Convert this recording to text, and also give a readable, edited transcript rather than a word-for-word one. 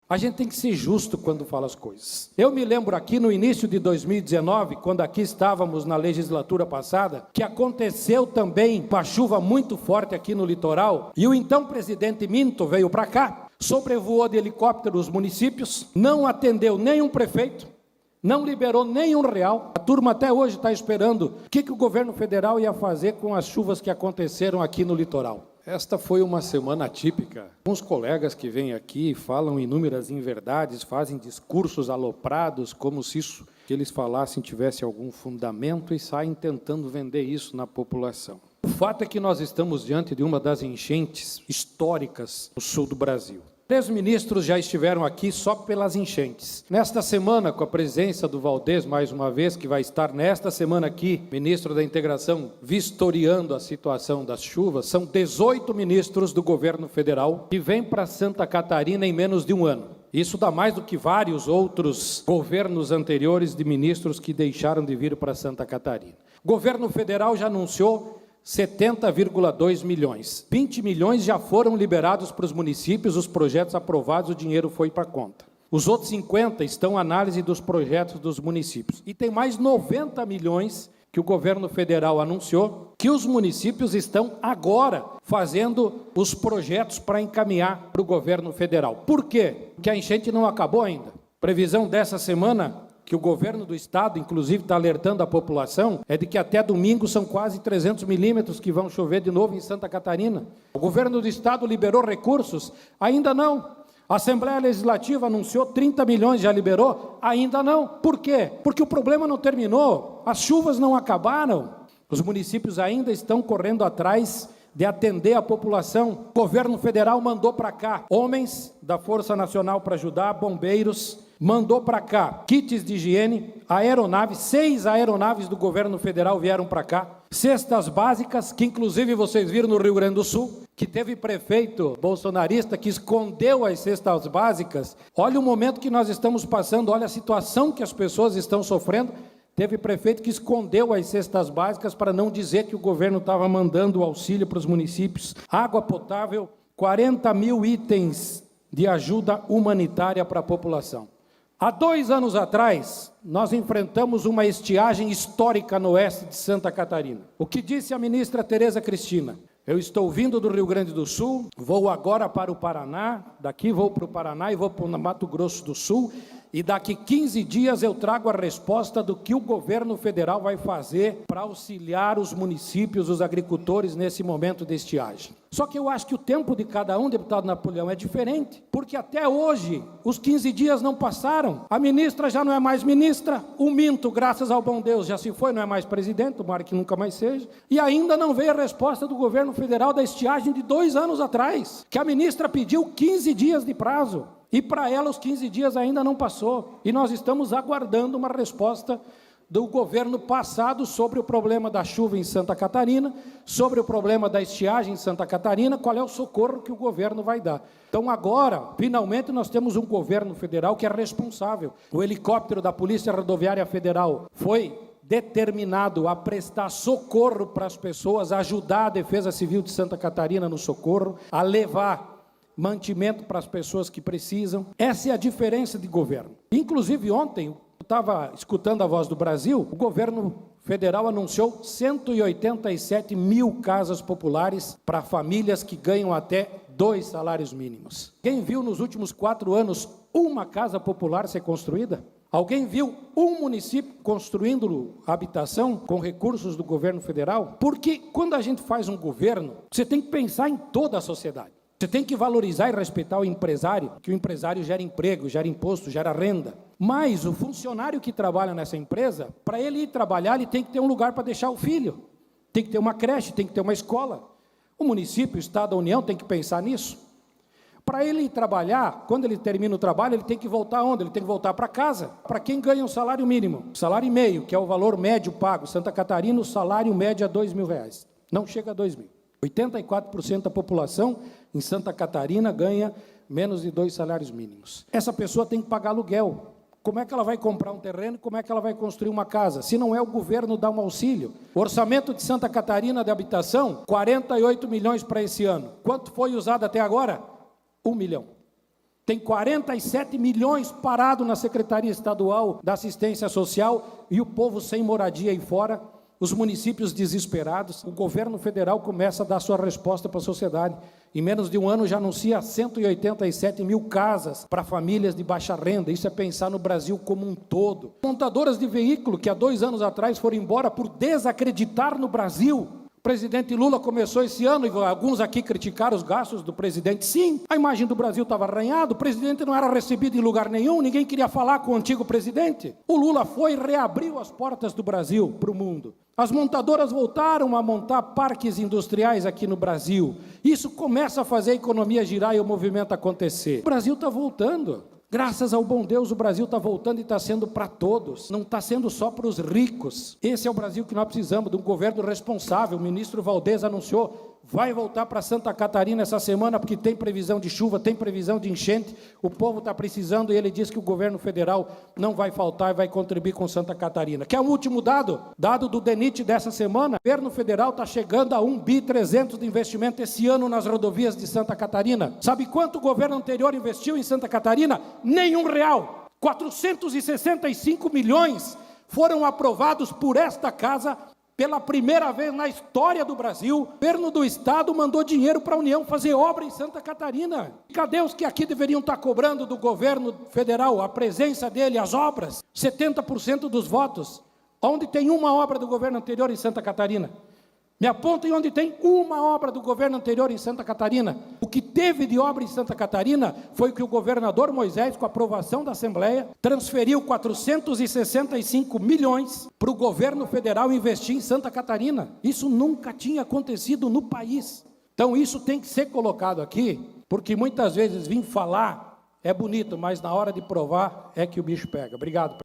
A gente tem que ser justo quando fala as coisas. Eu me lembro aqui no início de 2019, quando aqui estávamos na legislatura passada, que aconteceu também uma chuva muito forte aqui no litoral, e o então presidente Minto veio para cá, sobrevoou de helicóptero os municípios, não atendeu nenhum prefeito, não liberou nenhum real. A turma até hoje está esperando o que o governo federal ia fazer com as chuvas que aconteceram aqui no litoral. Esta foi uma semana atípica. Uns colegas que vêm aqui falam inúmeras inverdades, fazem discursos aloprados, como se isso que eles falassem tivesse algum fundamento e saem tentando vender isso na população. O fato é que nós estamos diante de uma das enchentes históricas no sul do Brasil. 3 ministros já estiveram aqui só pelas enchentes. Nesta semana, com a presença do Valdez, mais uma vez, que vai estar nesta semana aqui, ministro da Integração, vistoriando a situação das chuvas, são 18 ministros do governo federal que vêm para Santa Catarina em menos de um ano. Isso dá mais do que vários outros governos anteriores de ministros que deixaram de vir para Santa Catarina. O governo federal já anunciou 70,2 milhões. 20 milhões já foram liberados para os municípios, os projetos aprovados, o dinheiro foi para a conta. Os outros 50 estão à análise dos projetos dos municípios. E tem mais 90 milhões que o governo federal anunciou, que os municípios estão agora fazendo os projetos para encaminhar para o governo federal. Por quê? Porque a enchente não acabou ainda. Previsão dessa semana, que o governo do estado, inclusive, está alertando a população, é de que até domingo são quase 300 milímetros que vão chover de novo em Santa Catarina. O governo do estado liberou recursos? Ainda não. A Assembleia Legislativa anunciou 30 milhões, já liberou? Ainda não. Por quê? Porque o problema não terminou, as chuvas não acabaram. Os municípios ainda estão correndo atrás de atender a população. O governo federal mandou para cá homens da Força Nacional para ajudar, bombeiros, mandou para cá kits de higiene, aeronaves, 6 aeronaves do governo federal vieram para cá, cestas básicas, que inclusive vocês viram no Rio Grande do Sul, que teve prefeito bolsonarista que escondeu as cestas básicas. Olha o momento que nós estamos passando, olha a situação que as pessoas estão sofrendo. Teve prefeito que escondeu as cestas básicas para não dizer que o governo estava mandando o auxílio para os municípios. Água potável, 40 mil itens de ajuda humanitária para a população. Há 2 anos atrás, nós enfrentamos uma estiagem histórica no oeste de Santa Catarina. O que disse a ministra Tereza Cristina? Eu estou vindo do Rio Grande do Sul, vou agora para o Paraná, daqui vou para o Paraná e vou para o Mato Grosso do Sul, e daqui 15 dias eu trago a resposta do que o governo federal vai fazer para auxiliar os municípios, os agricultores nesse momento de estiagem. Só que eu acho que o tempo de cada um, deputado Napoleão, é diferente, porque até hoje os 15 dias não passaram, a ministra já não é mais ministra, o Minto, graças ao bom Deus, já se foi, não é mais presidente, tomara que nunca mais seja, e ainda não veio a resposta do governo federal da estiagem de 2 anos atrás, que a ministra pediu 15 dias de prazo, e para ela os 15 dias ainda não passou, e nós estamos aguardando uma resposta do governo passado sobre o problema da chuva em Santa Catarina, sobre o problema da estiagem em Santa Catarina, qual é o socorro que o governo vai dar. Então agora, finalmente, nós temos um governo federal que é responsável. O helicóptero da Polícia Rodoviária Federal foi determinado a prestar socorro para as pessoas, a ajudar a Defesa Civil de Santa Catarina no socorro, a levar mantimento para as pessoas que precisam. Essa é a diferença de governo. Inclusive ontem, eu estava escutando a Voz do Brasil, o governo federal anunciou 187 mil casas populares para famílias que ganham até 2 salários mínimos. Quem viu nos últimos 4 anos uma casa popular ser construída? Alguém viu um município construindo habitação com recursos do governo federal? Porque quando a gente faz um governo, você tem que pensar em toda a sociedade. Você tem que valorizar e respeitar o empresário, que o empresário gera emprego, gera imposto, gera renda. Mas o funcionário que trabalha nessa empresa, para ele ir trabalhar, ele tem que ter um lugar para deixar o filho. Tem que ter uma creche, tem que ter uma escola. O município, o Estado, a União tem que pensar nisso. Para ele ir trabalhar, quando ele termina o trabalho, ele tem que voltar onde? Ele tem que voltar para casa. Para quem ganha um salário mínimo, salário e meio, que é o valor médio pago. Santa Catarina, o salário médio é R$2.000. Não chega a 2.000. 84% da população em Santa Catarina ganha menos de 2 salários mínimos. Essa pessoa tem que pagar aluguel. Como é que ela vai comprar um terreno? Como é que ela vai construir uma casa? Se não é o governo dar um auxílio. O orçamento de Santa Catarina de habitação, 48 milhões para esse ano. Quanto foi usado até agora? 1 milhão. Tem 47 milhões parado na Secretaria Estadual da Assistência Social e o povo sem moradia aí fora, os municípios desesperados. O governo federal começa a dar sua resposta para a sociedade. Em menos de um ano já anuncia 187 mil casas para famílias de baixa renda. Isso é pensar no Brasil como um todo. Montadoras de veículo que há 2 anos atrás foram embora por desacreditar no Brasil. O presidente Lula começou esse ano, e alguns aqui criticaram os gastos do presidente. Sim, a imagem do Brasil estava arranhada, o presidente não era recebido em lugar nenhum, ninguém queria falar com o antigo presidente. O Lula foi e reabriu as portas do Brasil para o mundo. As montadoras voltaram a montar parques industriais aqui no Brasil. Isso começa a fazer a economia girar e o movimento acontecer. O Brasil está voltando. Graças ao bom Deus, o Brasil está voltando e está sendo para todos, não está sendo só para os ricos. Esse é o Brasil que nós precisamos, de um governo responsável. O ministro Valdez anunciou, vai voltar para Santa Catarina essa semana, porque tem previsão de chuva, tem previsão de enchente, o povo está precisando, e ele diz que o governo federal não vai faltar e vai contribuir com Santa Catarina. Quer um último dado? Dado do DENIT dessa semana, o governo federal está chegando a 1,3 bi de investimento esse ano nas rodovias de Santa Catarina. Sabe quanto o governo anterior investiu em Santa Catarina? Nenhum real. 465 milhões foram aprovados por esta casa. Pela primeira vez na história do Brasil, o governo do estado mandou dinheiro para a União fazer obra em Santa Catarina. Cadê os que aqui deveriam estar cobrando do governo federal a presença dele, as obras? 70% dos votos. Onde tem uma obra do governo anterior em Santa Catarina? Me apontem onde tem uma obra do governo anterior em Santa Catarina. O que teve de obra em Santa Catarina foi que o governador Moisés, com a aprovação da Assembleia, transferiu 465 milhões para o governo federal investir em Santa Catarina. Isso nunca tinha acontecido no país. Então isso tem que ser colocado aqui, porque muitas vezes vir falar é bonito, mas na hora de provar é que o bicho pega. Obrigado.